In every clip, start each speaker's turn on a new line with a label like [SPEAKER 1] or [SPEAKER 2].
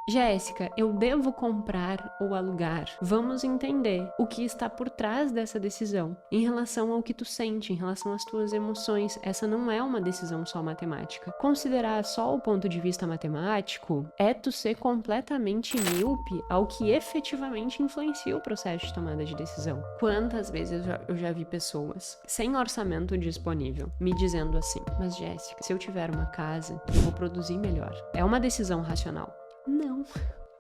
[SPEAKER 1] Jéssica, eu devo comprar ou alugar? Vamos entender o que está por trás dessa decisão, em relação ao que tu sente, em relação às tuas emoções. Essa não é uma decisão só matemática. Considerar só o ponto de vista matemático é tu ser completamente míope ao que efetivamente influencia o processo de tomada de decisão. Quantas vezes eu já vi pessoas sem orçamento disponível me dizendo assim: mas Jéssica, se eu tiver uma casa, eu vou produzir melhor. É uma decisão racional? Não.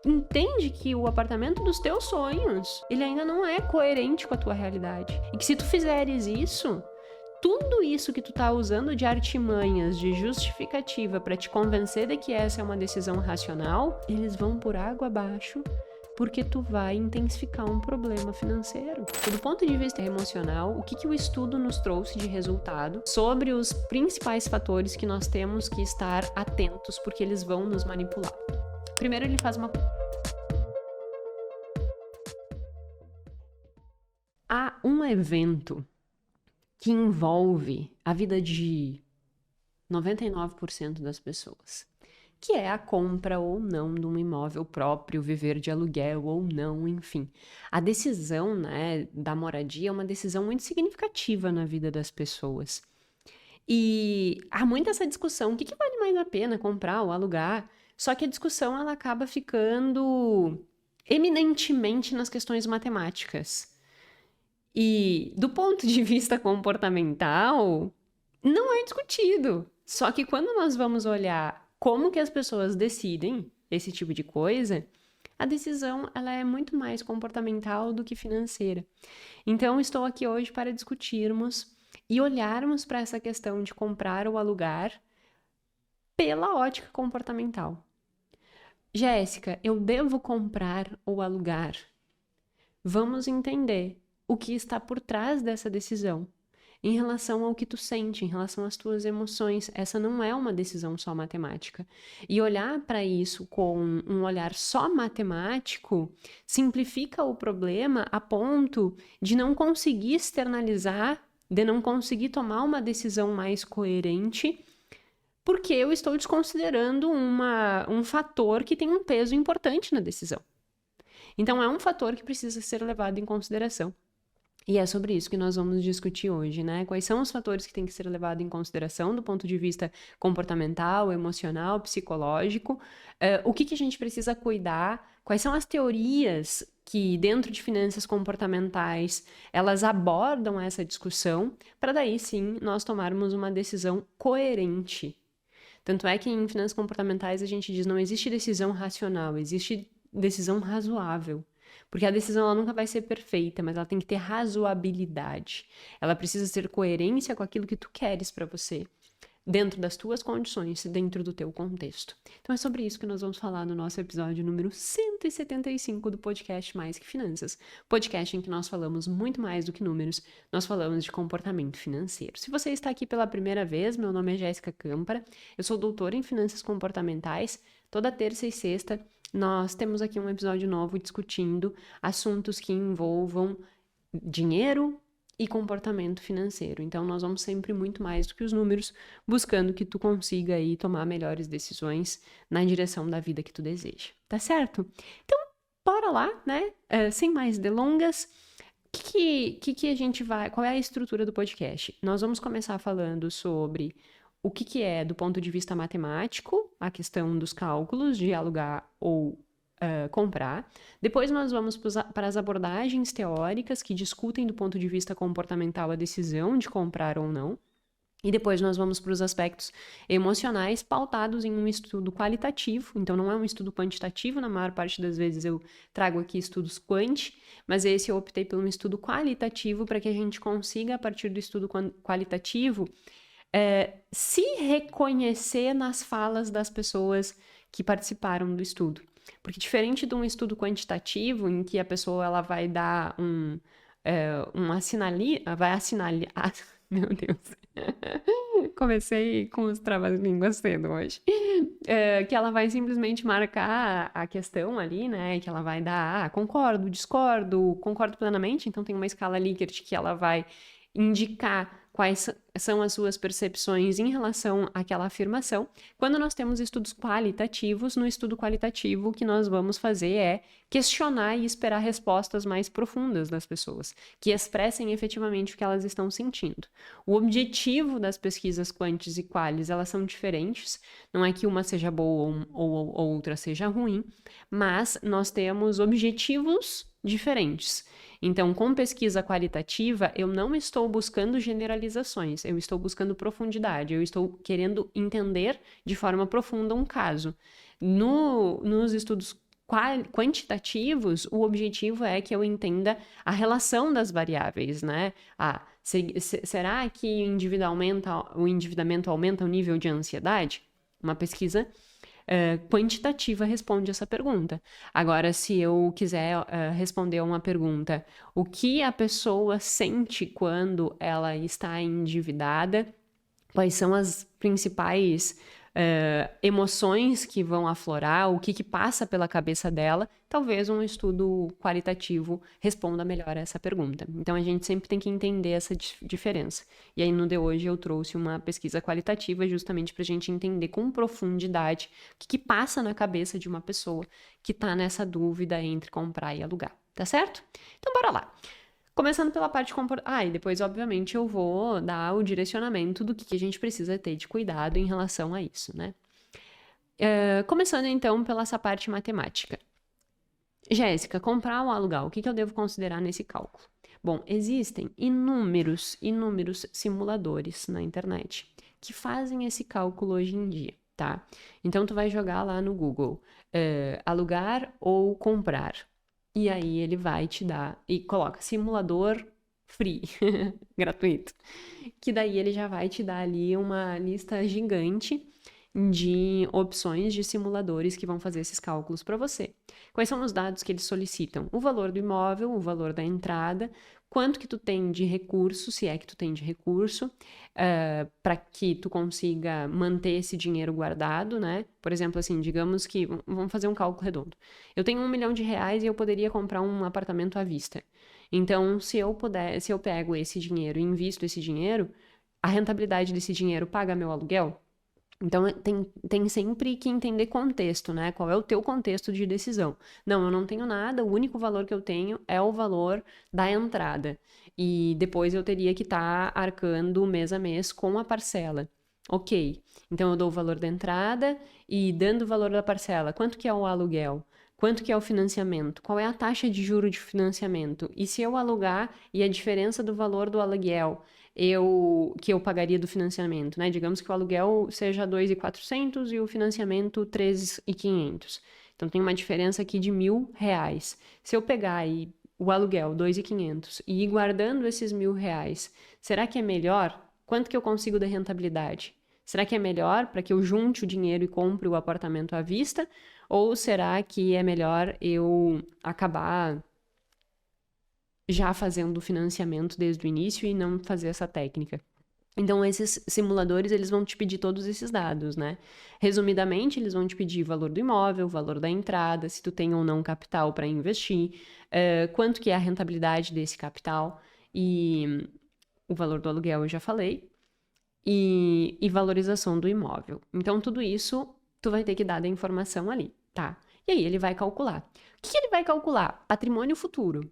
[SPEAKER 1] Entende que o apartamento dos teus sonhos, ele ainda não é coerente com a tua realidade. E que se tu fizeres isso, tudo isso que tu tá usando de artimanhas, de justificativa para te convencer de que essa é uma decisão racional, eles vão por água abaixo, porque tu vai intensificar um problema financeiro. E do ponto de vista emocional, o que o estudo nos trouxe de resultado sobre os principais fatores que nós temos que estar atentos, porque eles vão nos manipular? Primeiro ele faz uma... Há um evento que envolve a vida de 99% das pessoas, que é a compra ou não de um imóvel próprio, viver de aluguel ou não, enfim. A decisão, né, da moradia é uma decisão muito significativa na vida das pessoas. E há muito essa discussão, o que vale mais a pena, comprar ou alugar? Só que a discussão ela acaba ficando eminentemente nas questões matemáticas. E do ponto de vista comportamental, não é discutido. Só que quando nós vamos olhar como que as pessoas decidem esse tipo de coisa, a decisão ela é muito mais comportamental do que financeira. Então, estou aqui hoje para discutirmos e olharmos para essa questão de comprar ou alugar pela ótica comportamental. Jéssica, eu devo comprar ou alugar? Vamos entender o que está por trás dessa decisão, em relação ao que tu sente, em relação às tuas emoções. Essa não é uma decisão só matemática. E olhar para isso com um olhar só matemático simplifica o problema a ponto de não conseguir externalizar, de não conseguir tomar uma decisão mais coerente, porque eu estou desconsiderando um fator que tem um peso importante na decisão. Então, é um fator que precisa ser levado em consideração. E é sobre isso que nós vamos discutir hoje, né? Quais são os fatores que têm que ser levados em consideração do ponto de vista comportamental, emocional, psicológico, o que a gente precisa cuidar, quais são as teorias que dentro de finanças comportamentais elas abordam essa discussão, para daí sim nós tomarmos uma decisão coerente. Tanto é que em finanças comportamentais a gente diz não existe decisão racional, existe decisão razoável. Porque a decisão ela nunca vai ser perfeita, mas ela tem que ter razoabilidade. Ela precisa ter coerência com aquilo que tu queres para você, dentro das tuas condições, dentro do teu contexto. Então é sobre isso que nós vamos falar no nosso episódio número 175 do podcast Mais que Finanças. Podcast em que nós falamos muito mais do que números, nós falamos de comportamento financeiro. Se você está aqui pela primeira vez, meu nome é Jéssica Câmpara, eu sou doutora em finanças comportamentais. Toda terça e sexta nós temos aqui um episódio novo discutindo assuntos que envolvam dinheiro e comportamento financeiro. Então, nós vamos sempre muito mais do que os números, buscando que tu consiga aí tomar melhores decisões na direção da vida que tu deseja. Tá certo? Então, bora lá, né? Sem mais delongas, que a gente vai... Qual é a estrutura do podcast? Nós vamos começar falando sobre o que é, do ponto de vista matemático, a questão dos cálculos de alugar ou comprar. Depois nós vamos para as abordagens teóricas que discutem do ponto de vista comportamental a decisão de comprar ou não. E depois nós vamos para os aspectos emocionais pautados em um estudo qualitativo. Então não é um estudo quantitativo, na maior parte das vezes eu trago aqui estudos quant, mas esse eu optei por um estudo qualitativo para que a gente consiga, a partir do estudo qualitativo, se reconhecer nas falas das pessoas que participaram do estudo. Porque diferente de um estudo quantitativo, em que a pessoa ela vai dar vai assinalar... Meu Deus. Comecei com os travas-línguas cedo hoje. Que ela vai simplesmente marcar a questão ali, né? Que ela vai dar, concordo, discordo, concordo plenamente. Então tem uma escala Likert que ela vai indicar quais são as suas percepções em relação àquela afirmação. Quando nós temos estudos qualitativos, no estudo qualitativo o que nós vamos fazer é questionar e esperar respostas mais profundas das pessoas, que expressem efetivamente o que elas estão sentindo. O objetivo das pesquisas quantis e qualis, elas são diferentes, não é que uma seja boa ou outra seja ruim, mas nós temos objetivos diferentes. Então, com pesquisa qualitativa, eu não estou buscando generalizações, eu estou buscando profundidade, eu estou querendo entender de forma profunda um caso. Nos estudos quantitativos, o objetivo é que eu entenda a relação das variáveis, né? Será que o endividamento aumenta o nível de ansiedade? Uma pesquisa quantitativa responde essa pergunta. Agora, se eu quiser responder uma pergunta, o que a pessoa sente quando ela está endividada? Quais são as principais emoções que vão aflorar? O que passa pela cabeça dela? Talvez um estudo qualitativo responda melhor a essa pergunta. Então, a gente sempre tem que entender essa diferença. E aí, no de hoje, eu trouxe uma pesquisa qualitativa justamente para a gente entender com profundidade o que passa na cabeça de uma pessoa que está nessa dúvida entre comprar e alugar. Tá certo? Então, bora lá. Começando pela parte e depois, obviamente, eu vou dar o direcionamento do que a gente precisa ter de cuidado em relação a isso, né? Começando, então, pela essa parte matemática. Jéssica, comprar ou alugar, o que eu devo considerar nesse cálculo? Bom, existem inúmeros simuladores na internet que fazem esse cálculo hoje em dia, tá? Então, tu vai jogar lá no Google, alugar ou comprar. E aí ele vai te dar, e coloca simulador free, gratuito. Que daí ele já vai te dar ali uma lista gigante de opções de simuladores que vão fazer esses cálculos para você. Quais são os dados que eles solicitam? O valor do imóvel, o valor da entrada, quanto que tu tem de recurso, se é que tu tem de recurso, para que tu consiga manter esse dinheiro guardado, né? Por exemplo, assim, digamos que, vamos fazer um cálculo redondo. Eu tenho R$1 milhão e eu poderia comprar um apartamento à vista. Então, se eu pego esse dinheiro e invisto esse dinheiro, a rentabilidade desse dinheiro paga meu aluguel? Então, tem sempre que entender contexto, né? Qual é o teu contexto de decisão? Não, eu não tenho nada, o único valor que eu tenho é o valor da entrada. E depois eu teria que estar arcando mês a mês com a parcela. Ok, então eu dou o valor da entrada e dando o valor da parcela, quanto que é o aluguel? Quanto que é o financiamento? Qual é a taxa de juro de financiamento? E se eu alugar e a diferença do valor do aluguel que eu pagaria do financiamento, né? Digamos que o aluguel seja 2.400 e o financiamento 3.500. Então tem uma diferença aqui de R$1.000. Se eu pegar aí o aluguel 2.500 e ir guardando esses R$1.000, será que é melhor? Quanto que eu consigo de rentabilidade? Será que é melhor para que eu junte o dinheiro e compre o apartamento à vista? Ou será que é melhor eu acabar já fazendo o financiamento desde o início e não fazer essa técnica? Então, esses simuladores, eles vão te pedir todos esses dados, né? Resumidamente, eles vão te pedir o valor do imóvel, o valor da entrada, se tu tem ou não capital para investir, quanto que é a rentabilidade desse capital e o valor do aluguel eu já falei, e valorização do imóvel. Então, tudo isso tu vai ter que dar da informação ali, tá? E aí ele vai calcular. O que ele vai calcular? Patrimônio futuro.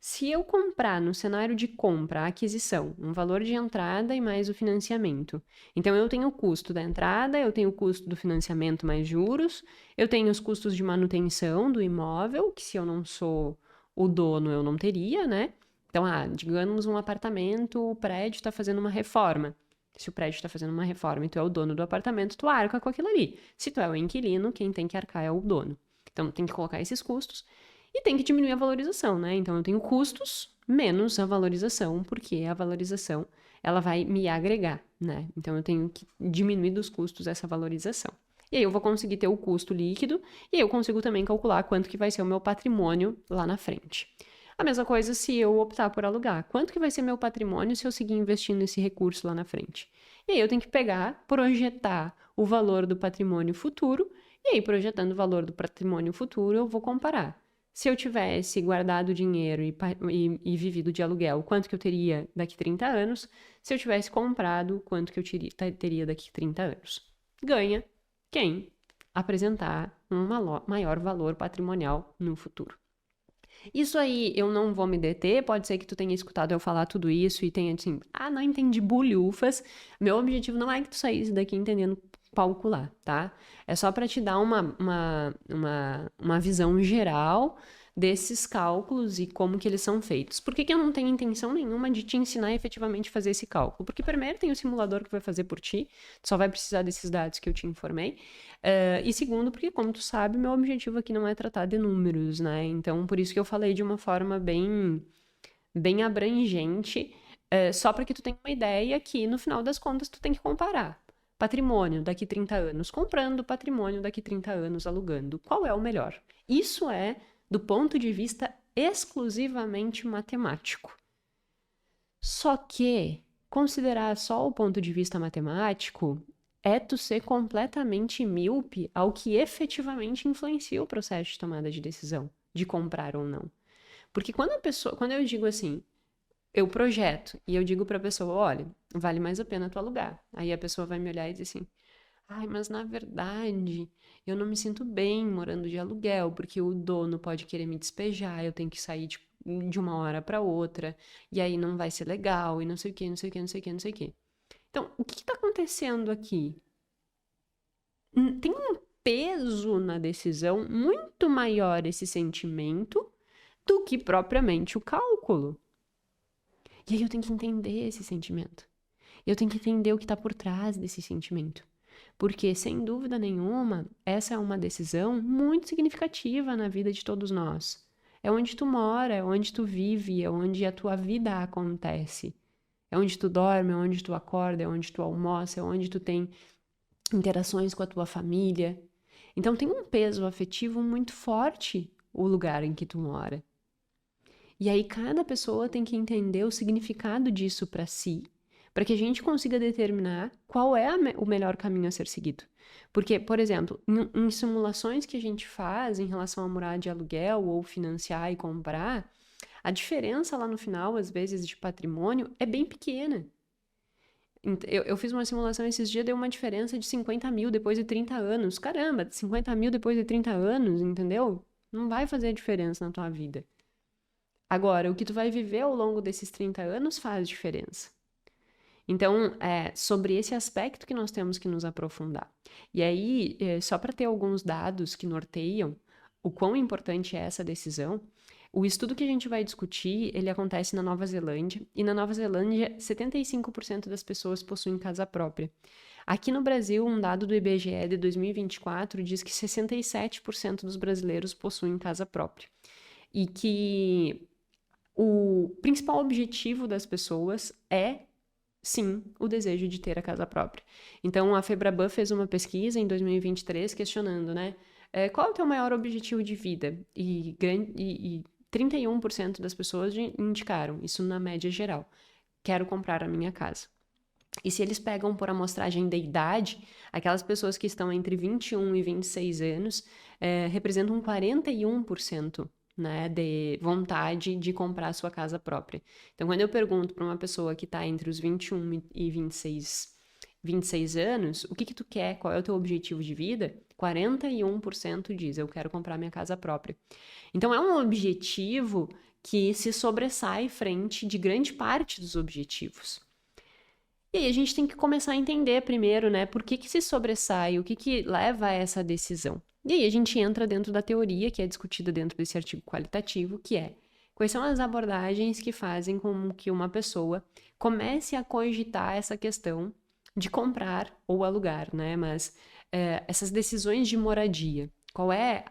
[SPEAKER 1] Se eu comprar no cenário de compra, aquisição, um valor de entrada e mais o financiamento. Então, eu tenho o custo da entrada, eu tenho o custo do financiamento mais juros, eu tenho os custos de manutenção do imóvel, que se eu não sou o dono, eu não teria, né? Então, digamos um apartamento, o prédio está fazendo uma reforma. Se o prédio está fazendo uma reforma e tu é o dono do apartamento, tu arca com aquilo ali. Se tu é o inquilino, quem tem que arcar é o dono. Então, tem que colocar esses custos e tem que diminuir a valorização, né? Então, eu tenho custos menos a valorização, porque a valorização, ela vai me agregar, né? Então, eu tenho que diminuir dos custos essa valorização. E aí, eu vou conseguir ter o custo líquido e aí eu consigo também calcular quanto que vai ser o meu patrimônio lá na frente. A mesma coisa se eu optar por alugar. Quanto que vai ser meu patrimônio se eu seguir investindo esse recurso lá na frente? E aí eu tenho que pegar, projetar o valor do patrimônio futuro, e aí projetando o valor do patrimônio futuro eu vou comparar. se eu tivesse guardado dinheiro e vivido de aluguel, quanto que eu teria daqui 30 anos? Se eu tivesse comprado, quanto que eu teria daqui 30 anos? Ganha quem apresentar um maior valor patrimonial no futuro. Isso aí eu não vou me deter, pode ser que tu tenha escutado eu falar tudo isso e tenha assim, não entendi bulhufas. Meu objetivo não é que tu saísse daqui entendendo calcular, tá? É só para te dar uma visão geral desses cálculos e como que eles são feitos. Por que que eu não tenho intenção nenhuma de te ensinar efetivamente a fazer esse cálculo? Porque primeiro tem o simulador que vai fazer por ti, tu só vai precisar desses dados que eu te informei. E segundo, porque como tu sabe, meu objetivo aqui não é tratar de números, né? Então, por isso que eu falei de uma forma bem abrangente, só para que tu tenha uma ideia que, no final das contas, tu tem que comparar. Patrimônio daqui 30 anos comprando, patrimônio daqui 30 anos alugando. Qual é o melhor? Isso é do ponto de vista exclusivamente matemático. Só que considerar só o ponto de vista matemático é tu ser completamente míope ao que efetivamente influencia o processo de tomada de decisão, de comprar ou não. Porque quando eu digo assim, eu projeto e eu digo para a pessoa, olha, vale mais a pena tu alugar. Aí a pessoa vai me olhar e dizer assim, mas na verdade eu não me sinto bem morando de aluguel, porque o dono pode querer me despejar, eu tenho que sair de uma hora para outra, e aí não vai ser legal, e não sei o que, não sei o que, não sei o que, não sei o que. Então, o que está acontecendo aqui? Tem um peso na decisão muito maior esse sentimento do que propriamente o cálculo. E aí eu tenho que entender esse sentimento. Eu tenho que entender o que está por trás desse sentimento. Porque, sem dúvida nenhuma, essa é uma decisão muito significativa na vida de todos nós. É onde tu mora, é onde tu vive, é onde a tua vida acontece. É onde tu dorme, é onde tu acorda, é onde tu almoça, é onde tu tem interações com a tua família. Então tem um peso afetivo muito forte o lugar em que tu mora. E aí cada pessoa tem que entender o significado disso para si, para que a gente consiga determinar qual é o melhor caminho a ser seguido. Porque, por exemplo, em simulações que a gente faz em relação a morar de aluguel ou financiar e comprar, a diferença lá no final, às vezes, de patrimônio é bem pequena. Eu fiz uma simulação esses dias, deu uma diferença de 50 mil depois de 30 anos. Caramba, 50 mil depois de 30 anos, entendeu? Não vai fazer diferença na tua vida. Agora, o que tu vai viver ao longo desses 30 anos faz diferença. Então, é sobre esse aspecto que nós temos que nos aprofundar. E aí, só para ter alguns dados que norteiam o quão importante é essa decisão, o estudo que a gente vai discutir, ele acontece na Nova Zelândia, e na Nova Zelândia, 75% das pessoas possuem casa própria. Aqui no Brasil, um dado do IBGE de 2024 diz que 67% dos brasileiros possuem casa própria. E que o principal objetivo das pessoas é, sim, o desejo de ter a casa própria. Então, a Febraban fez uma pesquisa em 2023 questionando, né? Qual é o teu maior objetivo de vida? E 31% das pessoas indicaram, isso na média geral, quero comprar a minha casa. E se eles pegam por amostragem da idade, aquelas pessoas que estão entre 21 e 26 anos representam 41%, né, de vontade de comprar a sua casa própria. Então, quando eu pergunto para uma pessoa que está entre os 21 e 26 anos, o que tu quer, qual é o teu objetivo de vida? 41% diz, eu quero comprar minha casa própria. Então, é um objetivo que se sobressai frente de grande parte dos objetivos. E aí a gente tem que começar a entender primeiro, né, por que se sobressai, o que leva a essa decisão. E aí a gente entra dentro da teoria que é discutida dentro desse artigo qualitativo, que é quais são as abordagens que fazem com que uma pessoa comece a cogitar essa questão de comprar ou alugar, né, mas essas decisões de moradia. Qual é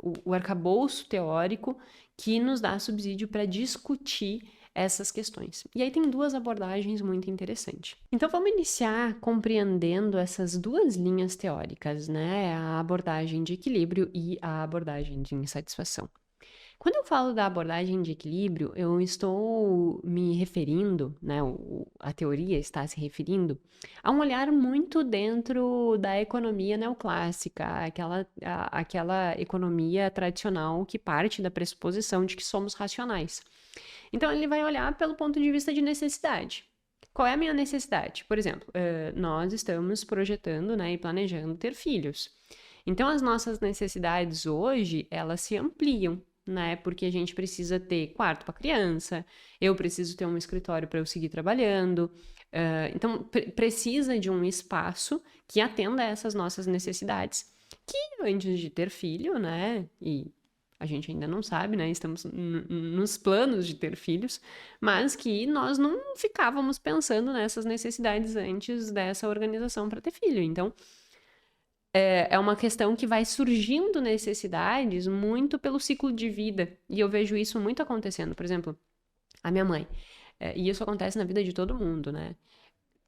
[SPEAKER 1] o arcabouço teórico que nos dá subsídio para discutir essas questões. E aí tem duas abordagens muito interessantes. Então vamos iniciar compreendendo essas duas linhas teóricas, né? A abordagem de equilíbrio e a abordagem de insatisfação. Quando eu falo da abordagem de equilíbrio, eu estou me referindo, né, a teoria está se referindo a um olhar muito dentro da economia neoclássica, aquela economia tradicional que parte da pressuposição de que somos racionais. Então, ele vai olhar pelo ponto de vista de necessidade. Qual é a minha necessidade? Por exemplo, nós estamos projetando, né, e planejando ter filhos. Então, as nossas necessidades hoje, elas se ampliam, né? Porque a gente precisa ter quarto para criança, eu preciso ter um escritório para eu seguir trabalhando. Então, precisa de um espaço que atenda a essas nossas necessidades. Que antes de ter filho, né? E a gente ainda não sabe, né? Estamos nos planos de ter filhos, mas que nós não ficávamos pensando nessas necessidades antes dessa organização para ter filho. Então, é uma questão que vai surgindo necessidades muito pelo ciclo de vida. E eu vejo isso muito acontecendo. Por exemplo, a minha mãe. E isso acontece na vida de todo mundo, né?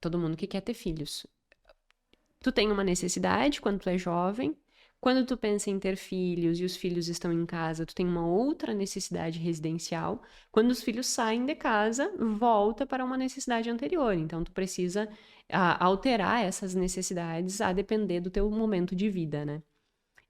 [SPEAKER 1] Todo mundo que quer ter filhos. Tu tem uma necessidade quando tu é jovem. Quando tu pensa em ter filhos e os filhos estão em casa, tu tem uma outra necessidade residencial. Quando os filhos saem de casa, volta para uma necessidade anterior. Então, tu precisa alterar essas necessidades a depender do teu momento de vida, né?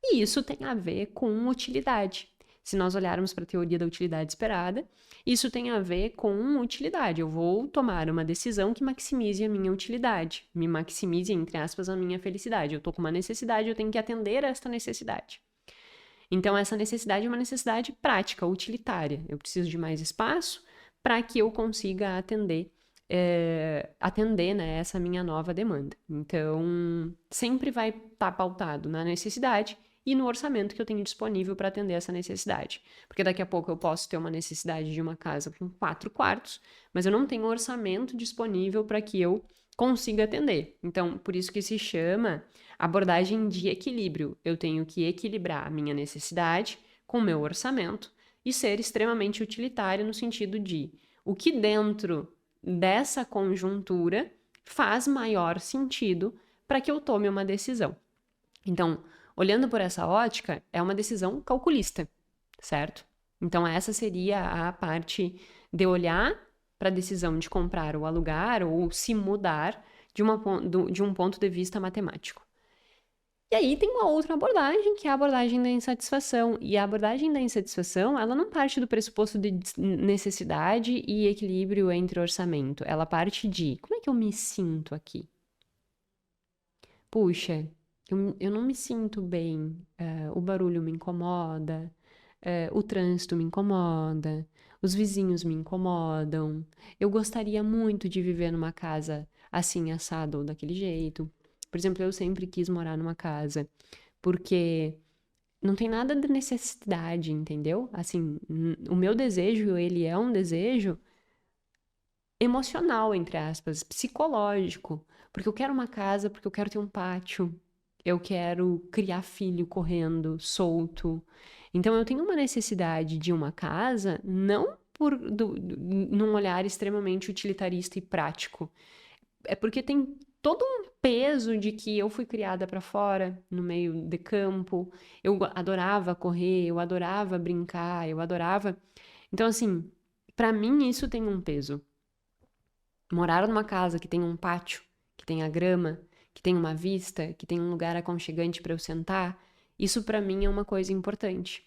[SPEAKER 1] E isso tem a ver com utilidade. Se nós olharmos para a teoria da utilidade esperada, isso tem a ver com utilidade. Eu vou tomar uma decisão que maximize a minha utilidade, me maximize, entre aspas, a minha felicidade. Eu estou com uma necessidade, eu tenho que atender a esta necessidade. Então, essa necessidade é uma necessidade prática, utilitária. Eu preciso de mais espaço para que eu consiga atender né, essa minha nova demanda. Então, sempre vai estar pautado na necessidade e no orçamento que eu tenho disponível para atender essa necessidade. Porque daqui a pouco eu posso ter uma necessidade de uma casa com 4 quartos, mas eu não tenho orçamento disponível para que eu consiga atender. Então, por isso que se chama abordagem de equilíbrio. Eu tenho que equilibrar a minha necessidade com o meu orçamento e ser extremamente utilitário no sentido de o que dentro dessa conjuntura faz maior sentido para que eu tome uma decisão. Então, olhando por essa ótica, é uma decisão calculista, certo? Então, essa seria a parte de olhar para a decisão de comprar ou alugar ou se mudar de um ponto de vista matemático. E aí tem uma outra abordagem, que é a abordagem da insatisfação. E a abordagem da insatisfação, ela não parte do pressuposto de necessidade e equilíbrio entre orçamento. Ela parte de como é que eu me sinto aqui? Puxa, eu não me sinto bem, o barulho me incomoda, o trânsito me incomoda, os vizinhos me incomodam. Eu gostaria muito de viver numa casa assim, assado ou daquele jeito. Por exemplo, eu sempre quis morar numa casa, porque não tem nada de necessidade, entendeu? Assim, o meu desejo, ele é um desejo emocional, entre aspas, psicológico. Porque eu quero uma casa, porque eu quero ter um pátio, eu quero criar filho correndo, solto. Então eu tenho uma necessidade de uma casa, não num olhar extremamente utilitarista e prático. É porque tem todo um peso de que eu fui criada para fora, no meio de campo. Eu adorava correr, eu adorava brincar, eu adorava. Então, assim, para mim isso tem um peso. Morar numa casa que tem um pátio, que tem a grama, que tem uma vista, que tem um lugar aconchegante para eu sentar, isso para mim é uma coisa importante.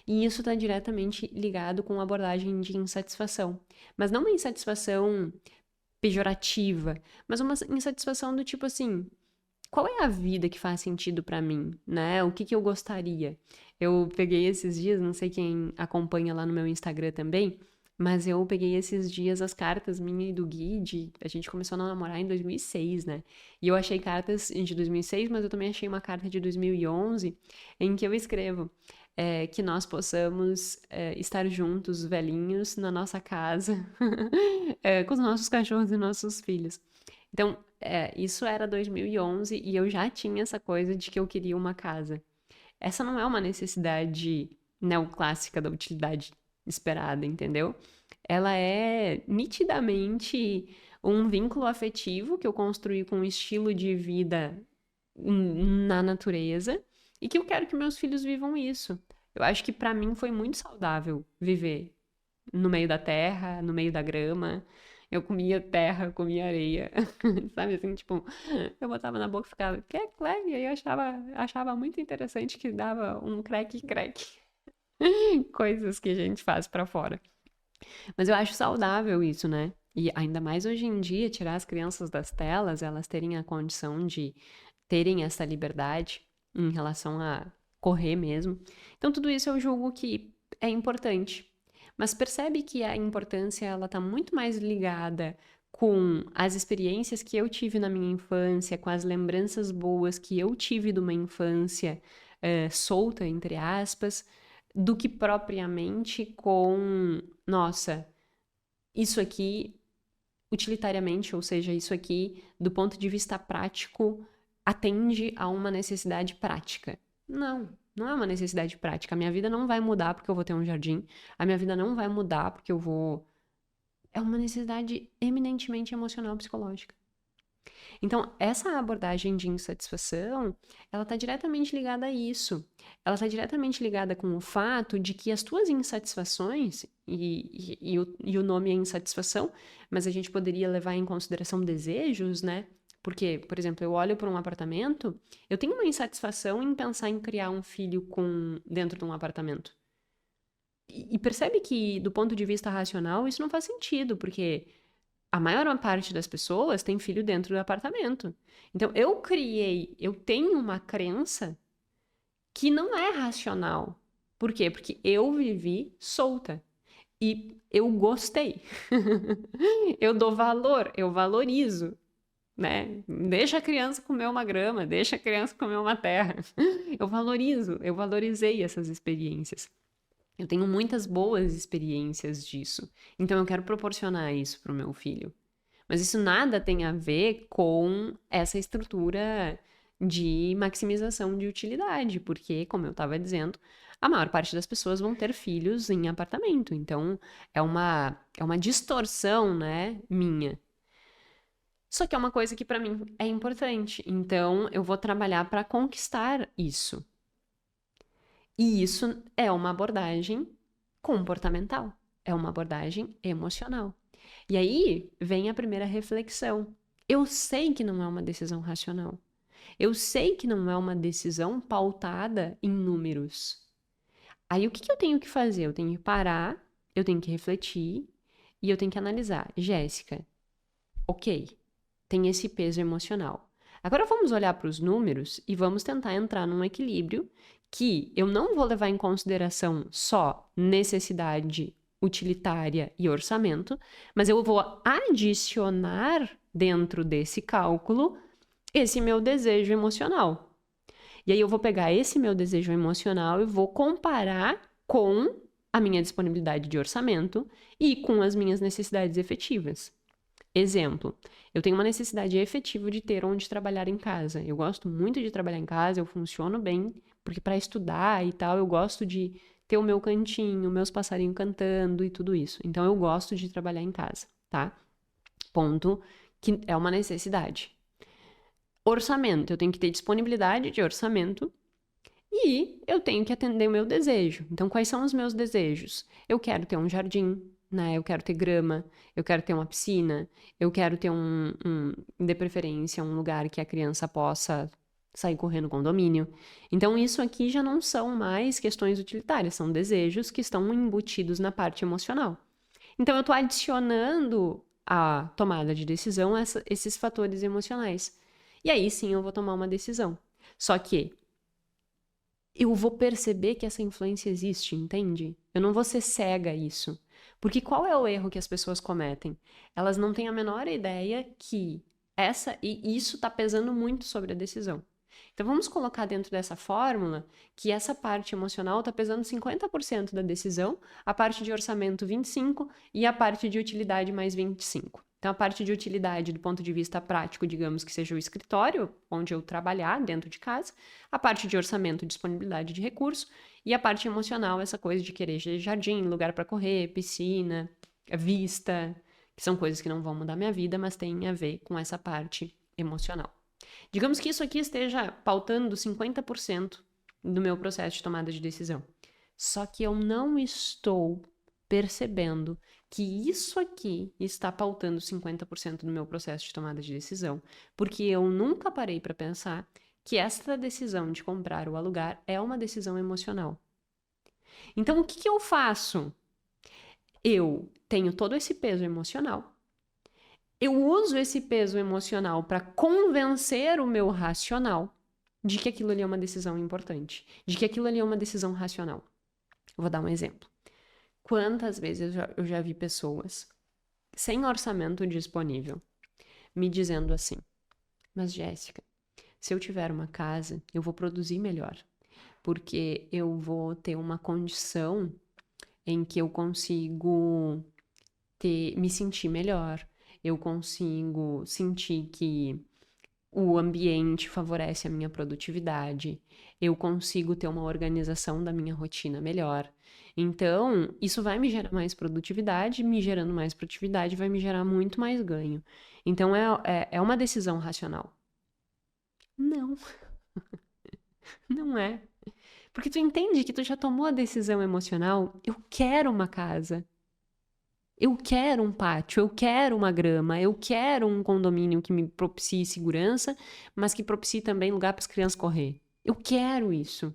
[SPEAKER 1] E isso está diretamente ligado com a abordagem de insatisfação. Mas não uma insatisfação pejorativa, mas uma insatisfação do tipo assim, qual é a vida que faz sentido para mim, né? O que que eu gostaria? Eu peguei esses dias, não sei quem acompanha lá no meu Instagram também, mas eu peguei esses dias as cartas minha e do Gui, a gente começou a namorar em 2006, né? E eu achei cartas de 2006, mas eu também achei uma carta de 2011 em que eu escrevo que nós possamos estar juntos, velhinhos, na nossa casa, com os nossos cachorros e nossos filhos. Então, isso era 2011 e eu já tinha essa coisa de que eu queria uma casa. Essa não é uma necessidade neoclássica da utilidade esperada, entendeu? Ela é nitidamente um vínculo afetivo que eu construí com um estilo de vida na natureza e que eu quero que meus filhos vivam isso. Eu acho que pra mim foi muito saudável viver no meio da terra, no meio da grama. Eu comia terra, comia areia, sabe assim, tipo, eu botava na boca e ficava, quer crack? E aí eu achava muito interessante que dava um crack, coisas que a gente faz pra fora. Mas eu acho saudável isso, né? E ainda mais hoje em dia, tirar as crianças das telas, elas terem a condição de terem essa liberdade em relação a correr mesmo. Então, tudo isso eu julgo que é importante. Mas percebe que a importância ela tá muito mais ligada com as experiências que eu tive na minha infância, com as lembranças boas que eu tive de uma infância solta, entre aspas, do que propriamente com, nossa, isso aqui utilitariamente, ou seja, isso aqui do ponto de vista prático atende a uma necessidade prática. Não, não é uma necessidade prática. A minha vida não vai mudar porque eu vou ter um jardim. A minha vida não vai mudar porque eu vou. É uma necessidade eminentemente emocional psicológica. Então, essa abordagem de insatisfação, ela está diretamente ligada a isso. Ela está diretamente ligada com o fato de que as tuas insatisfações, e o nome é insatisfação, mas a gente poderia levar em consideração desejos, né? Porque, por exemplo, eu olho para um apartamento, eu tenho uma insatisfação em pensar em criar um filho dentro de um apartamento. E percebe que, do ponto de vista racional, isso não faz sentido, porque a maior parte das pessoas tem filho dentro do apartamento. Então, eu tenho uma crença que não é racional. Por quê? Porque eu vivi solta. E eu gostei. Eu dou valor, eu valorizo, né? Deixa a criança comer uma grama, deixa a criança comer uma terra. Eu valorizei essas experiências. Eu tenho muitas boas experiências disso. Então eu quero proporcionar isso para o meu filho. Mas isso nada tem a ver com essa estrutura de maximização de utilidade, porque, como eu estava dizendo, a maior parte das pessoas vão ter filhos em apartamento. Então, é uma distorção, né, minha. Só que é uma coisa que para mim é importante. Então, eu vou trabalhar para conquistar isso. E isso é uma abordagem comportamental, é uma abordagem emocional. E aí vem a primeira reflexão. Eu sei que não é uma decisão racional. Eu sei que não é uma decisão pautada em números. Aí o que eu tenho que fazer? Eu tenho que parar, eu tenho que refletir e eu tenho que analisar. Jéssica, ok, tem esse peso emocional. Agora vamos olhar para os números e vamos tentar entrar num equilíbrio que eu não vou levar em consideração só necessidade utilitária e orçamento, mas eu vou adicionar dentro desse cálculo esse meu desejo emocional. E aí eu vou pegar esse meu desejo emocional e vou comparar com a minha disponibilidade de orçamento e com as minhas necessidades efetivas. Exemplo, eu tenho uma necessidade efetiva de ter onde trabalhar em casa. Eu gosto muito de trabalhar em casa, eu funciono bem, porque para estudar e tal, eu gosto de ter o meu cantinho, meus passarinhos cantando e tudo isso. Então eu gosto de trabalhar em casa, tá? Ponto que é uma necessidade. Orçamento, eu tenho que ter disponibilidade de orçamento e eu tenho que atender o meu desejo. Então, quais são os meus desejos? Eu quero ter um jardim, né? Eu quero ter grama, eu quero ter uma piscina, eu quero ter de preferência, um lugar que a criança possa sair correndo no condomínio. Então, isso aqui já não são mais questões utilitárias, são desejos que estão embutidos na parte emocional. Então, eu estou adicionando à tomada de decisão esses fatores emocionais. E aí sim eu vou tomar uma decisão. Só que eu vou perceber que essa influência existe, entende? Eu não vou ser cega a isso. Porque qual é o erro que as pessoas cometem? Elas não têm a menor ideia que isso está pesando muito sobre a decisão. Então vamos colocar dentro dessa fórmula que essa parte emocional está pesando 50% da decisão, a parte de orçamento 25% e a parte de utilidade mais 25%. Então, a parte de utilidade do ponto de vista prático, digamos que seja o escritório, onde eu trabalhar dentro de casa, a parte de orçamento e disponibilidade de recurso, e a parte emocional, essa coisa de querer jardim, lugar para correr, piscina, vista, que são coisas que não vão mudar minha vida, mas têm a ver com essa parte emocional. Digamos que isso aqui esteja pautando 50% do meu processo de tomada de decisão. Só que eu não estou percebendo que isso aqui está pautando 50% do meu processo de tomada de decisão, porque eu nunca parei para pensar que esta decisão de comprar ou alugar é uma decisão emocional. Então, o que eu faço? Eu tenho todo esse peso emocional. Eu uso esse peso emocional para convencer o meu racional de que aquilo ali é uma decisão importante, de que aquilo ali é uma decisão racional. Vou dar um exemplo. Quantas vezes eu já vi pessoas sem orçamento disponível me dizendo assim: mas Jéssica, se eu tiver uma casa, eu vou produzir melhor, porque eu vou ter uma condição em que eu consigo me sentir melhor, eu consigo sentir que o ambiente favorece a minha produtividade, eu consigo ter uma organização da minha rotina melhor. Então, isso vai me gerar mais produtividade, me gerando mais produtividade vai me gerar muito mais ganho. Então, é uma decisão racional. Não, não é. Porque tu entende que tu já tomou a decisão emocional, eu quero uma casa. Eu quero um pátio, eu quero uma grama, eu quero um condomínio que me propicie segurança, mas que propicie também lugar para as crianças correr. Eu quero isso.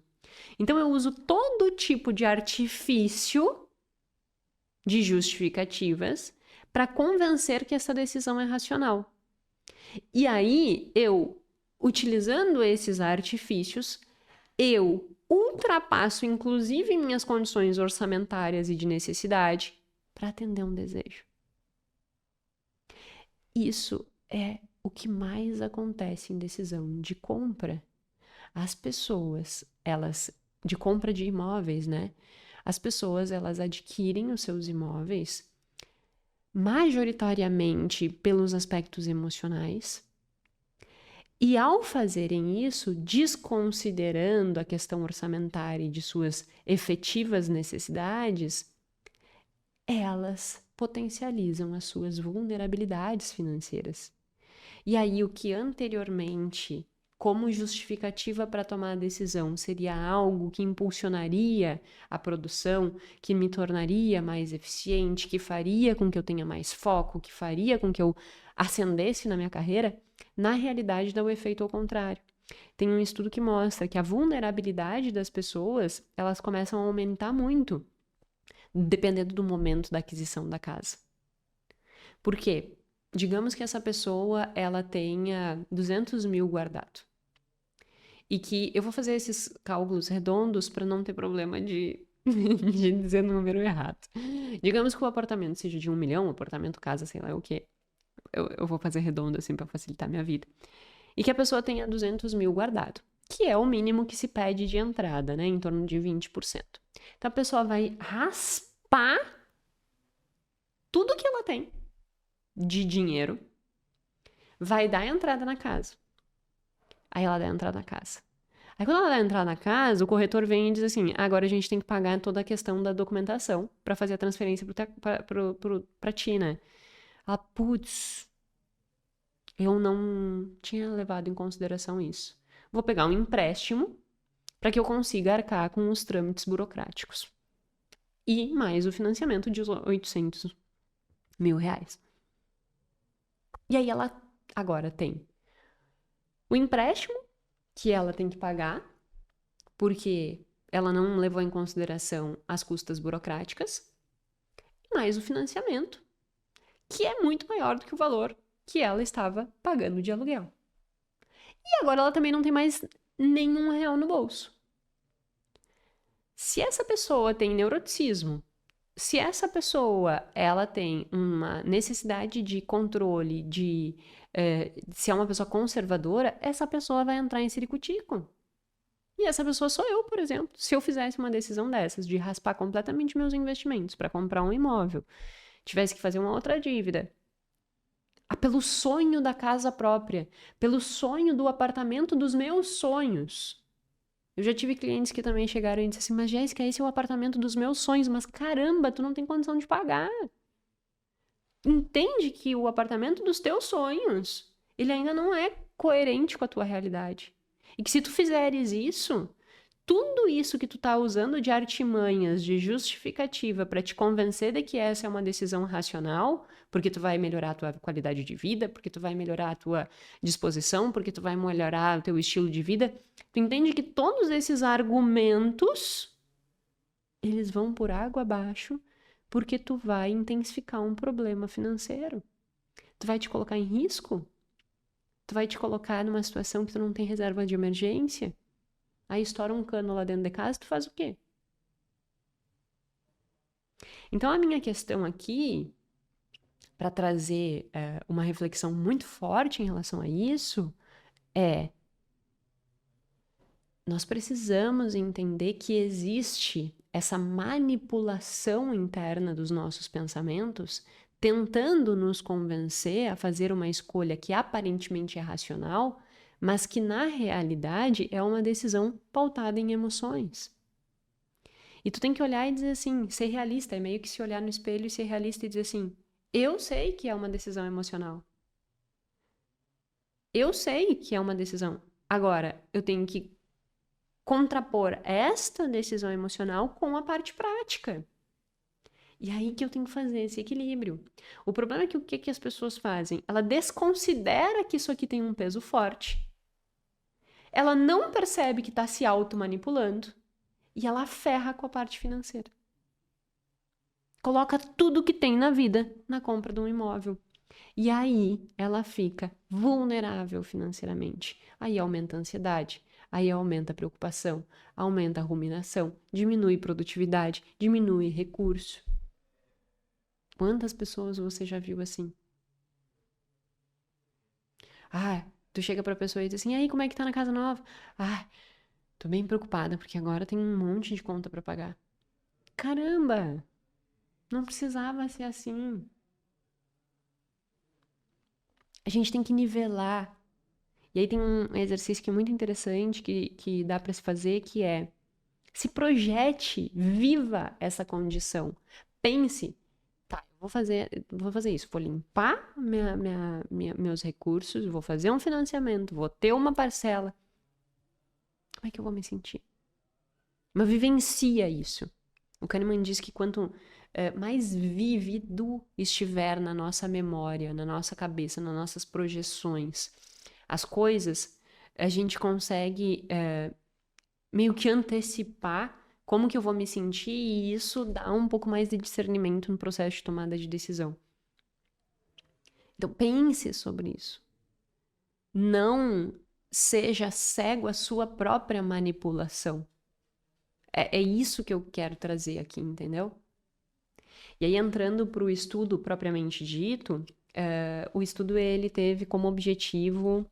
[SPEAKER 1] Então eu uso todo tipo de artifício de justificativas para convencer que essa decisão é racional. E aí eu, utilizando esses artifícios, eu ultrapasso inclusive minhas condições orçamentárias e de necessidade para atender um desejo. Isso é o que mais acontece em decisão de compra. As pessoas, de compra de imóveis, né? As pessoas, elas adquirem os seus imóveis majoritariamente pelos aspectos emocionais. E ao fazerem isso, desconsiderando a questão orçamentária e de suas efetivas necessidades, elas potencializam as suas vulnerabilidades financeiras. E aí, o que anteriormente, como justificativa para tomar a decisão, seria algo que impulsionaria a produção, que me tornaria mais eficiente, que faria com que eu tenha mais foco, que faria com que eu ascendesse na minha carreira, na realidade dá o efeito ao contrário. Tem um estudo que mostra que a vulnerabilidade das pessoas, elas começam a aumentar muito, dependendo do momento da aquisição da casa. Por quê? Digamos que essa pessoa, ela tenha 200 mil guardado. E que eu vou fazer esses cálculos redondos para não ter problema de dizer o número errado. Digamos que o apartamento seja de 1 milhão, apartamento, casa, sei lá o quê. Eu vou fazer redondo assim para facilitar minha vida. E que a pessoa tenha 200 mil guardado, que é o mínimo que se pede de entrada, né? Em torno de 20%. Então a pessoa vai raspar tudo que ela tem de dinheiro, vai dar entrada na casa. Aí ela dá entrada na casa. Aí quando ela dá entrada na casa, o corretor vem e diz assim: agora a gente tem que pagar toda a questão da documentação para fazer a transferência pra ti, né? Ela, putz, eu não tinha levado em consideração isso. Vou pegar um empréstimo para que eu consiga arcar com os trâmites burocráticos. E mais o financiamento de 800 mil reais. E aí ela agora tem o empréstimo que ela tem que pagar, porque ela não levou em consideração as custas burocráticas, e mais o financiamento, que é muito maior do que o valor que ela estava pagando de aluguel. E agora ela também não tem mais nenhum real no bolso. Se essa pessoa tem neuroticismo, se essa pessoa ela tem uma necessidade de controle, se é uma pessoa conservadora, essa pessoa vai entrar em ciricutico. E essa pessoa sou eu, por exemplo. Se eu fizesse uma decisão dessas, de raspar completamente meus investimentos para comprar um imóvel, tivesse que fazer uma outra dívida, pelo sonho da casa própria, pelo sonho do apartamento dos meus sonhos. Eu já tive clientes que também chegaram e disseram assim: mas Jéssica, esse é o apartamento dos meus sonhos, mas caramba, tu não tem condição de pagar. Entende que o apartamento dos teus sonhos, ele ainda não é coerente com a tua realidade. E que se tu fizeres isso, tudo isso que tu tá usando de artimanhas, de justificativa para te convencer de que essa é uma decisão racional, porque tu vai melhorar a tua qualidade de vida, porque tu vai melhorar a tua disposição, porque tu vai melhorar o teu estilo de vida, tu entende que todos esses argumentos, eles vão por água abaixo, porque tu vai intensificar um problema financeiro. Tu vai te colocar em risco? Tu vai te colocar numa situação que tu não tem reserva de emergência? Aí estoura um cano lá dentro de casa, tu faz o quê? Então, a minha questão aqui, para trazer uma reflexão muito forte em relação a isso, é: nós precisamos entender que existe essa manipulação interna dos nossos pensamentos, tentando nos convencer a fazer uma escolha que aparentemente é racional, mas que na realidade é uma decisão pautada em emoções. E tu tem que olhar e dizer assim, ser realista, é meio que se olhar no espelho e ser realista e dizer assim, eu sei que é uma decisão emocional. Eu sei que é uma decisão. Agora, eu tenho que contrapor esta decisão emocional com a parte prática. E aí que eu tenho que fazer esse equilíbrio. O problema é que o que as pessoas fazem? Ela desconsidera que isso aqui tem um peso forte. Ela não percebe que está se auto-manipulando. E ela ferra com a parte financeira. Coloca tudo que tem na vida na compra de um imóvel. E aí ela fica vulnerável financeiramente. Aí aumenta a ansiedade, aí aumenta a preocupação, aumenta a ruminação, diminui produtividade, diminui recurso. Quantas pessoas você já viu assim? Ah, tu chega pra pessoa e diz assim, e aí, como é que tá na casa nova? Ah, tô bem preocupada, porque agora tem um monte de conta pra pagar. Caramba! Não precisava ser assim. A gente tem que nivelar. E aí tem um exercício que é muito interessante, que dá para se fazer, que é: se projete, viva essa condição. Pense, tá, vou fazer isso, vou limpar meus recursos, vou fazer um financiamento, vou ter uma parcela. Como é que eu vou me sentir? Mas vivencia isso. O Kahneman diz que quanto mais vívido estiver na nossa memória, na nossa cabeça, nas nossas projeções, as coisas, a gente consegue meio que antecipar como que eu vou me sentir e isso dá um pouco mais de discernimento no processo de tomada de decisão. Então, pense sobre isso. Não seja cego à sua própria manipulação. É isso que eu quero trazer aqui, entendeu? E aí, entrando para o estudo propriamente dito, o estudo ele teve como objetivo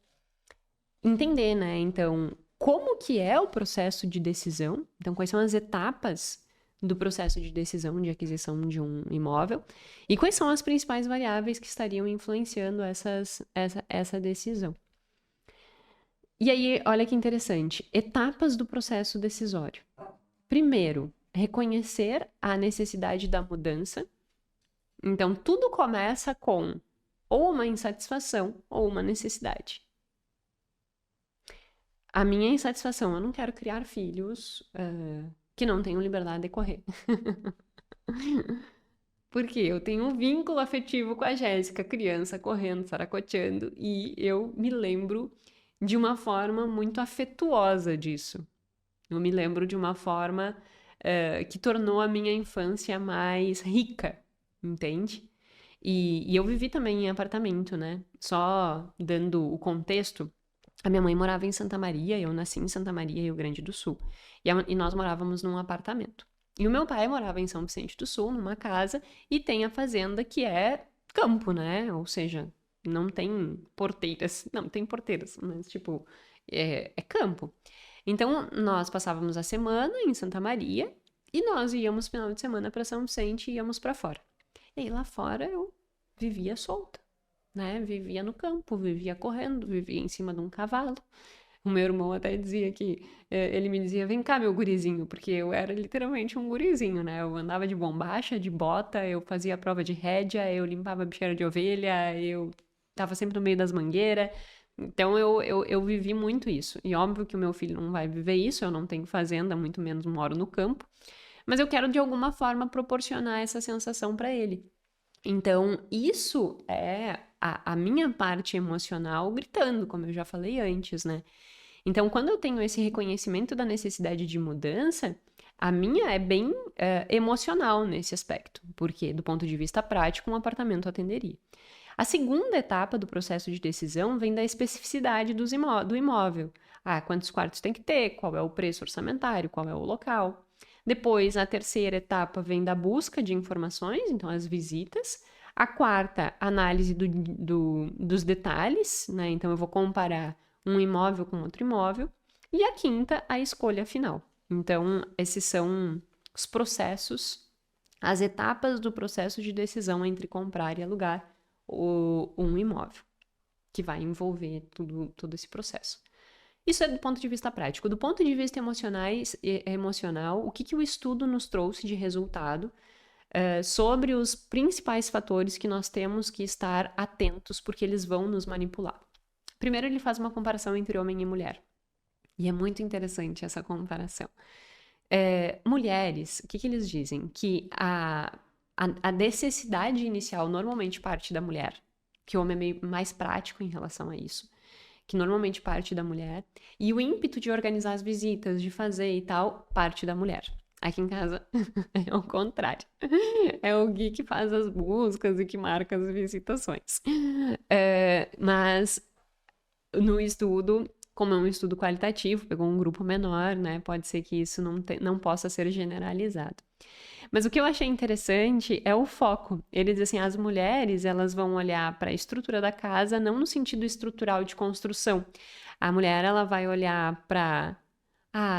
[SPEAKER 1] entender, né? Então, como que é o processo de decisão? Então, quais são as etapas do processo de decisão de aquisição de um imóvel? E quais são as principais variáveis que estariam influenciando essa decisão? E aí, olha que interessante. Etapas do processo decisório. Primeiro, reconhecer a necessidade da mudança. Então, tudo começa com ou uma insatisfação ou uma necessidade. A minha insatisfação, eu não quero criar filhos que não tenham liberdade de correr. Porque eu tenho um vínculo afetivo com a Jéssica, criança correndo, saracoteando, e eu me lembro de uma forma muito afetuosa disso. Eu me lembro de uma forma que tornou a minha infância mais rica, entende? E eu vivi também em apartamento, né? Só dando o contexto, a minha mãe morava em Santa Maria, eu nasci em Santa Maria, Rio Grande do Sul. E nós morávamos num apartamento. E o meu pai morava em São Vicente do Sul, numa casa, e tem a fazenda que é campo, né? Ou seja, não tem porteiras. Não, tem porteiras, mas tipo, é campo. Então, nós passávamos a semana em Santa Maria e nós íamos final de semana para São Vicente e íamos para fora. E aí lá fora eu vivia solta, né? Vivia no campo, vivia correndo, vivia em cima de um cavalo. O meu irmão até dizia que ele me dizia, vem cá, meu gurizinho, porque eu era literalmente um gurizinho, né? Eu andava de bombacha, de bota, eu fazia a prova de rédea, eu limpava a bicheira de ovelha, eu tava sempre no meio das mangueiras, Então eu vivi muito isso. E óbvio que o meu filho não vai viver isso, eu não tenho fazenda, muito menos moro no campo. Mas eu quero de alguma forma proporcionar essa sensação para ele. Então, isso é a minha parte emocional gritando, como eu já falei antes, né? Então, quando eu tenho esse reconhecimento da necessidade de mudança, a minha é bem emocional nesse aspecto, porque do ponto de vista prático, um apartamento atenderia. A segunda etapa do processo de decisão vem da especificidade do imóvel. Ah, quantos quartos tem que ter, qual é o preço orçamentário, qual é o local. Depois, a terceira etapa vem da busca de informações, então as visitas. A quarta, análise dos detalhes, né? Então eu vou comparar um imóvel com outro imóvel. E a quinta, a escolha final. Então, esses são os processos, as etapas do processo de decisão entre comprar e alugar um imóvel, que vai envolver todo esse processo. Isso é do ponto de vista prático. Do ponto de vista emocional, o que o estudo nos trouxe de resultado sobre os principais fatores que nós temos que estar atentos, porque eles vão nos manipular. Primeiro, ele faz uma comparação entre homem e mulher. E é muito interessante essa comparação. Mulheres, o que eles dizem? Que a necessidade inicial normalmente parte da mulher, que o homem é meio mais prático em relação a isso, que normalmente parte da mulher, e o ímpeto de organizar as visitas, de fazer e tal, parte da mulher. Aqui em casa é o contrário. É o Gui que faz as buscas e que marca as visitações. Mas no estudo, como é um estudo qualitativo, pegou um grupo menor, né? Pode ser que isso não possa ser generalizado. Mas o que eu achei interessante é o foco. Eles dizem assim, as mulheres, elas vão olhar para a estrutura da casa, não no sentido estrutural de construção. A mulher, ela vai olhar para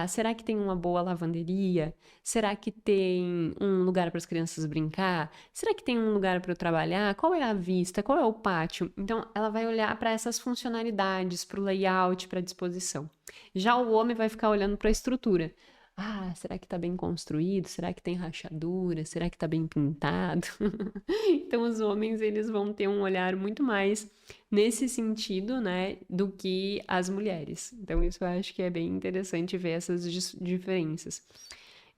[SPEAKER 1] será que tem uma boa lavanderia? Será que tem um lugar para as crianças brincar? Será que tem um lugar para eu trabalhar? Qual é a vista? Qual é o pátio? Então, ela vai olhar para essas funcionalidades, para o layout, para a disposição. Já o homem vai ficar olhando para a estrutura. Será que está bem construído? Será que tem rachadura? Será que está bem pintado? Então, os homens, eles vão ter um olhar muito mais nesse sentido, né, do que as mulheres. Então, isso eu acho que é bem interessante ver essas diferenças.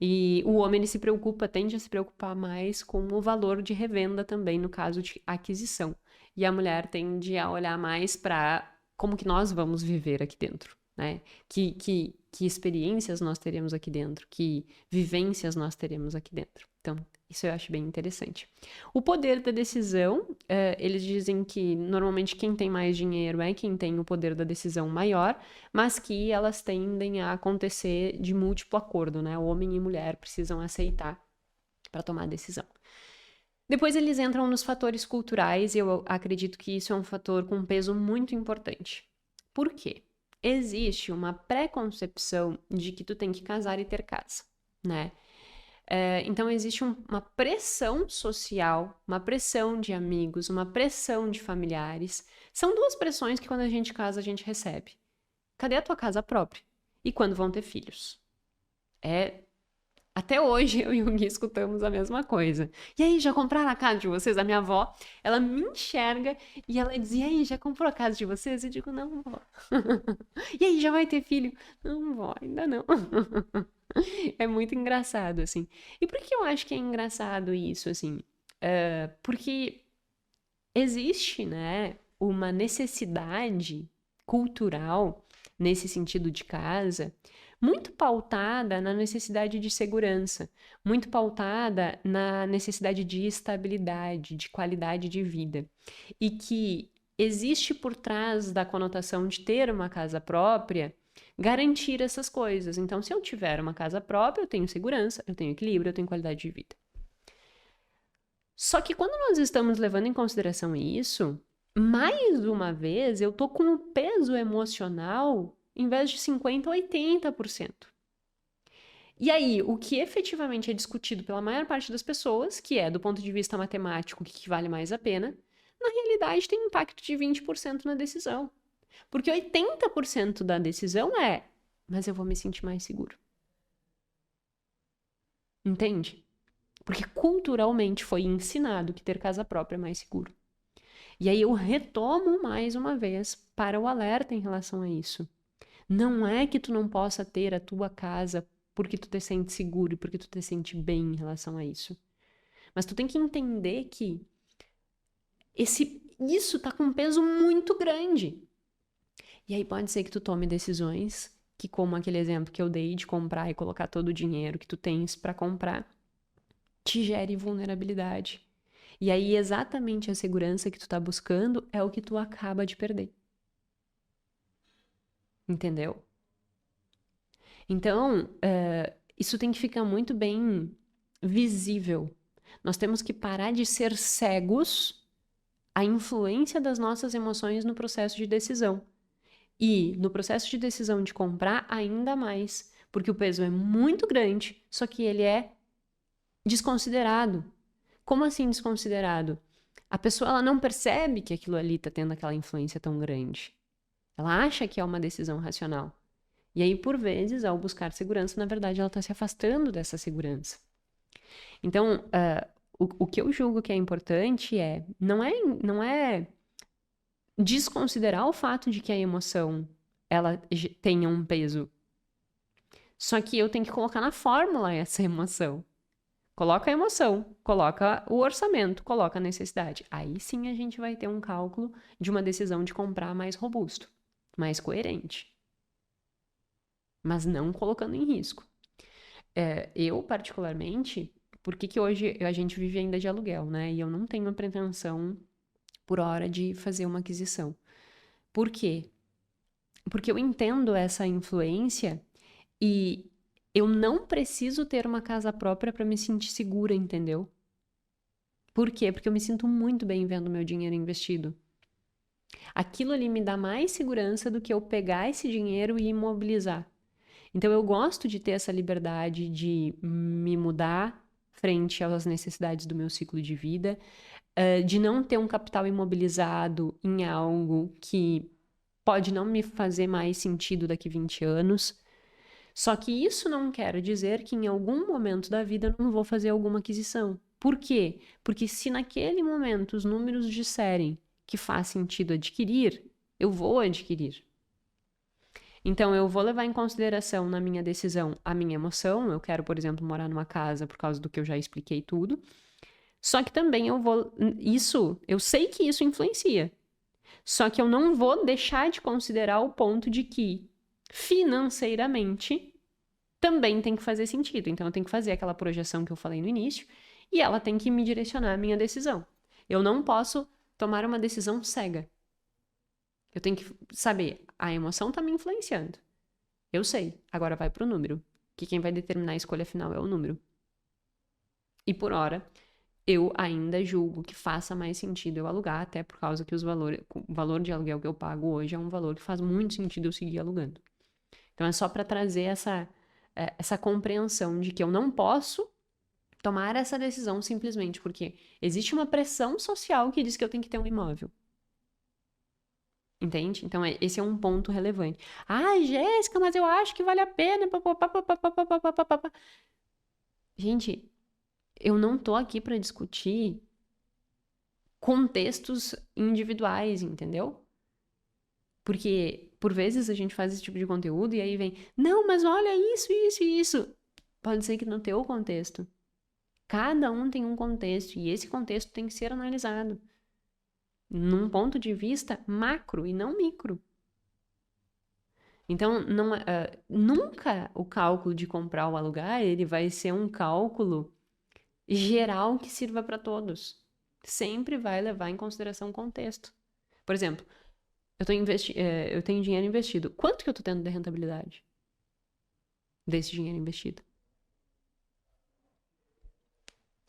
[SPEAKER 1] E o homem, ele tende a se preocupar mais com o valor de revenda também, no caso de aquisição. E a mulher tende a olhar mais para como que nós vamos viver aqui dentro, né? Que experiências nós teremos aqui dentro, que vivências nós teremos aqui dentro. Então, isso eu acho bem interessante. O poder da decisão, eles dizem que normalmente quem tem mais dinheiro é quem tem o poder da decisão maior, mas que elas tendem a acontecer de múltiplo acordo, né? O homem e mulher precisam aceitar para tomar a decisão. Depois eles entram nos fatores culturais e eu acredito que isso é um fator com peso muito importante. Por quê? Existe uma pré-concepção de que tu tem que casar e ter casa, né? Então existe uma pressão social, uma pressão de amigos, uma pressão de familiares. São duas pressões que quando a gente casa a gente recebe. Cadê a tua casa própria? E quando vão ter filhos? Até hoje eu e o Gui escutamos a mesma coisa. E aí, já compraram a casa de vocês? A minha avó, ela me enxerga e ela diz: e aí, já comprou a casa de vocês? Eu digo: não, vó. E aí, já vai ter filho? Não, vó, ainda não. É muito engraçado, assim. E por que eu acho que é engraçado isso, assim? Porque existe, né, uma necessidade cultural nesse sentido de casa, muito pautada na necessidade de segurança, muito pautada na necessidade de estabilidade, de qualidade de vida. E que existe por trás da conotação de ter uma casa própria garantir essas coisas. Então, se eu tiver uma casa própria, eu tenho segurança, eu tenho equilíbrio, eu tenho qualidade de vida. Só que quando nós estamos levando em consideração isso, mais uma vez eu tô com o peso emocional em vez de 50% a 80%. E aí, o que efetivamente é discutido pela maior parte das pessoas, que é do ponto de vista matemático, o que vale mais a pena, na realidade tem impacto de 20% na decisão. Porque 80% da decisão mas eu vou me sentir mais seguro. Entende? Porque culturalmente foi ensinado que ter casa própria é mais seguro. E aí eu retomo mais uma vez para o alerta em relação a isso. Não é que tu não possa ter a tua casa porque tu te sente seguro e porque tu te sente bem em relação a isso. Mas tu tem que entender que isso tá com um peso muito grande. E aí pode ser que tu tome decisões que, como aquele exemplo que eu dei de comprar e colocar todo o dinheiro que tu tens para comprar, te gere vulnerabilidade. E aí exatamente a segurança que tu tá buscando é o que tu acaba de perder. Entendeu? Então, isso tem que ficar muito bem visível. Nós temos que parar de ser cegos à influência das nossas emoções no processo de decisão. E no processo de decisão de comprar, ainda mais, porque o peso é muito grande, só que ele é desconsiderado. Como assim desconsiderado? A pessoa ela não percebe que aquilo ali está tendo aquela influência tão grande. Ela acha que é uma decisão racional. E aí, por vezes, ao buscar segurança, na verdade, ela está se afastando dessa segurança. Então, o que eu julgo que é importante não é desconsiderar o fato de que a emoção ela tenha um peso. Só que eu tenho que colocar na fórmula essa emoção. Coloca a emoção, coloca o orçamento, coloca a necessidade. Aí sim a gente vai ter um cálculo de uma decisão de comprar mais robusto, mais coerente. Mas não colocando em risco. Eu, particularmente, por que hoje a gente vive ainda de aluguel, né? E eu não tenho a pretensão por hora de fazer uma aquisição. Por quê? Porque eu entendo essa influência e eu não preciso ter uma casa própria para me sentir segura, entendeu? Por quê? Porque eu me sinto muito bem vendo meu dinheiro investido. Aquilo ali me dá mais segurança do que eu pegar esse dinheiro e imobilizar. Então eu gosto de ter essa liberdade de me mudar frente às necessidades do meu ciclo de vida, de não ter um capital imobilizado em algo que pode não me fazer mais sentido daqui 20 anos. Só que isso não quer dizer que em algum momento da vida eu não vou fazer alguma aquisição. Por quê? Porque se naquele momento os números disserem que faz sentido adquirir, eu vou adquirir. Então, eu vou levar em consideração na minha decisão a minha emoção. Eu quero, por exemplo, morar numa casa por causa do que eu já expliquei tudo. Só que também eu sei que isso influencia. Só que eu não vou deixar de considerar o ponto de que, financeiramente, também tem que fazer sentido. Então, eu tenho que fazer aquela projeção que eu falei no início e ela tem que me direcionar a minha decisão. Eu não posso tomar uma decisão cega. Eu tenho que saber, a emoção está me influenciando. Eu sei, agora vai pro número. Que quem vai determinar a escolha final é o número. E por hora, eu ainda julgo que faça mais sentido eu alugar, até por causa que o valor de aluguel que eu pago hoje é um valor que faz muito sentido eu seguir alugando. Então é só para trazer essa compreensão de que eu não posso tomar essa decisão simplesmente porque existe uma pressão social que diz que eu tenho que ter um imóvel. Entende? Então, esse é um ponto relevante. Ai, Jéssica, mas eu acho que vale a pena. Gente, eu não tô aqui para discutir contextos individuais, entendeu? Porque, por vezes, a gente faz esse tipo de conteúdo e aí vem, não, mas olha isso, isso e isso. Pode ser que no teu contexto. Cada um tem um contexto e esse contexto tem que ser analisado num ponto de vista macro e não micro. Então, nunca o cálculo de comprar ou alugar, ele vai ser um cálculo geral que sirva para todos. Sempre vai levar em consideração o contexto. Por exemplo, eu tenho dinheiro investido. Quanto que eu estou tendo de rentabilidade desse dinheiro investido?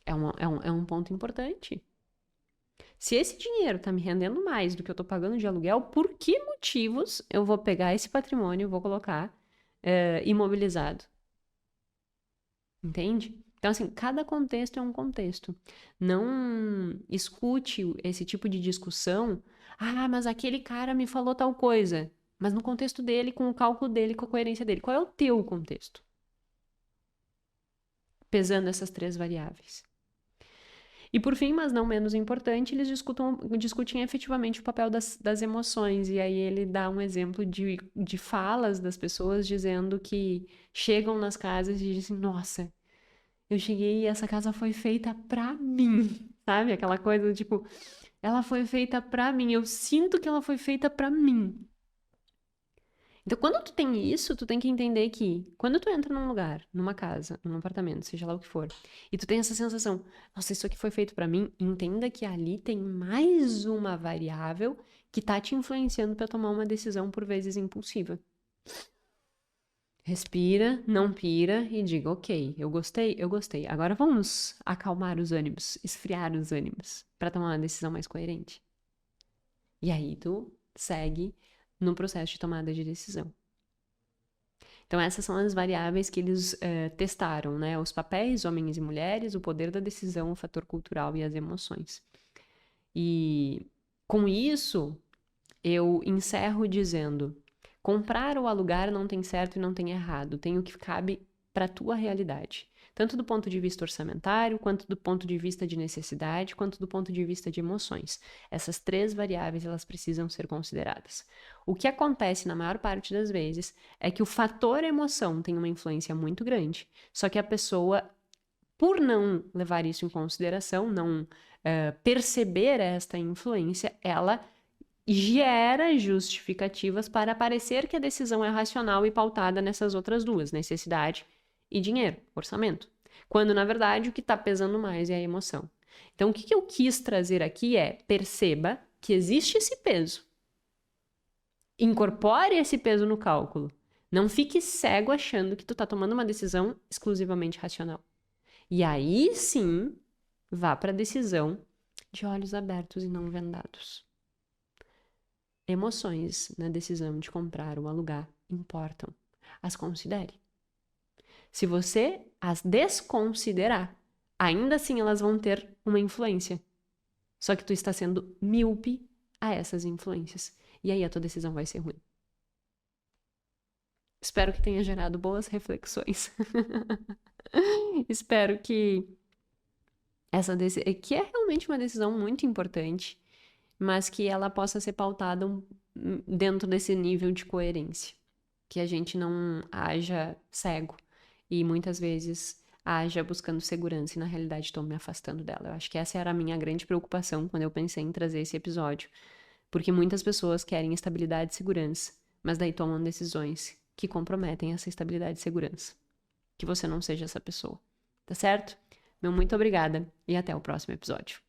[SPEAKER 1] É um ponto importante. Se esse dinheiro está me rendendo mais do que eu estou pagando de aluguel, por que motivos eu vou pegar esse patrimônio e vou colocar imobilizado? Entende? Então, assim, cada contexto é um contexto. Não escute esse tipo de discussão. Ah, mas aquele cara me falou tal coisa. Mas no contexto dele, com o cálculo dele, com a coerência dele. Qual é o teu contexto? Pesando essas três variáveis. E por fim, mas não menos importante, eles discutem efetivamente o papel das emoções. E aí ele dá um exemplo de falas das pessoas dizendo que chegam nas casas e dizem, nossa, eu cheguei e essa casa foi feita pra mim, sabe? Aquela coisa do tipo, ela foi feita pra mim, eu sinto que ela foi feita pra mim. Então, quando tu tem isso, tu tem que entender que quando tu entra num lugar, numa casa, num apartamento, seja lá o que for, e tu tem essa sensação, nossa, isso aqui foi feito pra mim, entenda que ali tem mais uma variável que tá te influenciando pra tomar uma decisão por vezes impulsiva. Respira, não pira e diga, ok, eu gostei. Agora vamos acalmar os ânimos, esfriar os ânimos, pra tomar uma decisão mais coerente. E aí tu segue no processo de tomada de decisão. Então, essas são as variáveis que eles testaram, né? Os papéis, homens e mulheres, o poder da decisão, o fator cultural e as emoções. E com isso, eu encerro dizendo: comprar ou alugar não tem certo e não tem errado, tem o que cabe para a tua realidade. Tanto do ponto de vista orçamentário, quanto do ponto de vista de necessidade, quanto do ponto de vista de emoções. Essas três variáveis, elas precisam ser consideradas. O que acontece na maior parte das vezes é que o fator emoção tem uma influência muito grande, só que a pessoa, por não levar isso em consideração, não perceber esta influência, ela gera justificativas para parecer que a decisão é racional e pautada nessas outras duas, necessidade e dinheiro, orçamento. Quando, na verdade, o que está pesando mais é a emoção. Então, o que eu quis trazer aqui é, perceba que existe esse peso. Incorpore esse peso no cálculo. Não fique cego achando que tu está tomando uma decisão exclusivamente racional. E aí, sim, vá para a decisão de olhos abertos e não vendados. Emoções na decisão de comprar ou alugar importam. As considere. Se você as desconsiderar, ainda assim elas vão ter uma influência. Só que tu está sendo míope a essas influências. E aí a tua decisão vai ser ruim. Espero que tenha gerado boas reflexões. Espero que que é realmente uma decisão muito importante, mas que ela possa ser pautada dentro desse nível de coerência. Que a gente não haja cego e muitas vezes haja buscando segurança e na realidade estou me afastando dela. Eu acho que essa era a minha grande preocupação quando eu pensei em trazer esse episódio. Porque muitas pessoas querem estabilidade e segurança, mas daí tomam decisões que comprometem essa estabilidade e segurança. Que você não seja essa pessoa. Tá certo? Meu muito obrigada e até o próximo episódio.